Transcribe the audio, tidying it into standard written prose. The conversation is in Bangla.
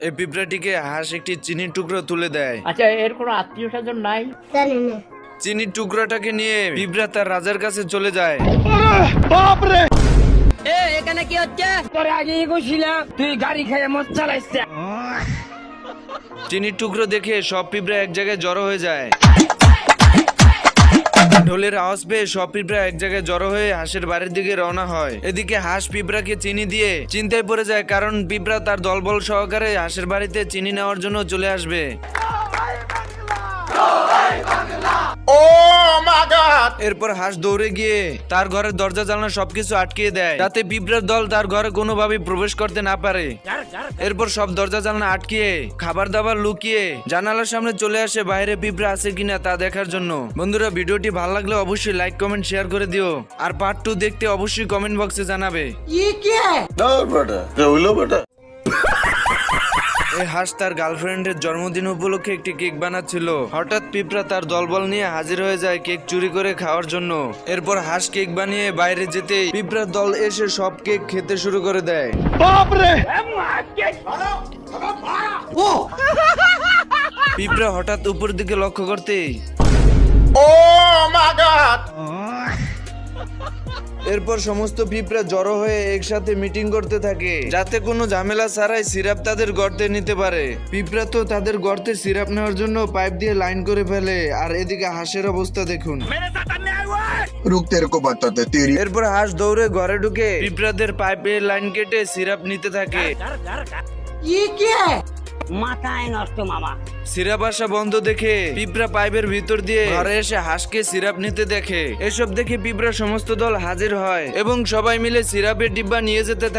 এই পিঁপড়াটিকে হাঁস একটি চিনির টুকরো তুলে দেয়। আচ্ছা, এর কোনো আত্মীয় স্বজন নাই? জানি না। চিনির টুকরাটাকে নিয়ে পিঁপড়া তার রাজার কাছে চলে যায়। এখানে কি হচ্ছে? তোরে আগে কইছিলাম তুই গাড়ি খেয়ে মদ চালাইছিস। চিনির টুকরো দেখে সব পিঁপড়া এক জায়গায় জড়ো হয়ে যায়। ঢোলের আওয়াজ পেয়ে সব পিঁপড়া এক জায়গায় জড়ো হয়ে হাঁসের বাড়ির দিকে রওনা হয়। এদিকে হাঁস পিঁপড়াকে চিনি দিয়ে চিন্তায় পড়ে যায়, কারণ পিঁপড়া তার দলবল সহকারে হাঁসের বাড়িতে চিনি নেওয়ার জন্য চলে আসবে। এরপর হাঁস দৌড়ে গিয়ে তার ঘরের দরজা জানলা সবকিছু আটকিয়ে দেয়, যাতে পিঁপড়ার দল তার ঘরে কোনোভাবেই প্রবেশ করতে না পারে। এরপর সব দরজা জানলা আটকিয়ে খাবার দাবার লুকিয়ে জানালার সামনে চলে আসে বাইরে পিঁপড়া আছে কিনা তা দেখার জন্য। বন্ধুরা, ভিডিওটি ভালো লাগলে অবশ্যই লাইক কমেন্ট শেয়ার করে দিও, আর পার্ট 2 দেখতে অবশ্যই কমেন্ট বক্সে জানাবে। এই হাঁস তার গার্লফ্রেন্ডের জন্মদিন উপলক্ষে একটি কেক বানাচ্ছিল। হঠাৎ পিঁপড়া তার দলবল নিয়ে হাজির হয়ে যায় কেক চুরি করে খাওয়ার জন্য। এরপর হাঁস কেক বানিয়ে বাইরে যেতেই পিঁপড়ার দল এসে সব কেক খেতে শুরু করে দেয়। পিঁপড়া হঠাৎ উপর দিকে লক্ষ্য করতেই এরপর সমস্ত পিঁপড়া জড়ো হয়ে একসাথে মিটিং করতে থাকে, যাতে কোনো ঝামেলা ছাড়াই সিরাপ তাদের গর্তে নিতে পারে। পিঁপড়া তো তাদের গর্তে সিরাপ নেওয়ার জন্য পাইপ দিয়ে লাইন করে ফেলে, আর এদিকে হাঁসের অবস্থা দেখুন। रुक तेरे को बताते तेरी এরপর হাঁস দৌড়ে ঘরে ঢুকে পিঁপড়াদের পাইপে লাইন কেটে সিরাপ নিতে থাকে। মাথায় নষ্ট মামা। সিরাপ আসা বন্ধ দেখে পিঁপড়া পাইপের ভিতর দিয়ে ঘরে এসে হাঁসকে সিরাপ নিতে দেখে। এসব দেখে পিঁপড়া সমস্ত দল হাজির হয় এবং সবাই মিলে সিরাপের ডিব্বা নিয়ে যেতে থাকে।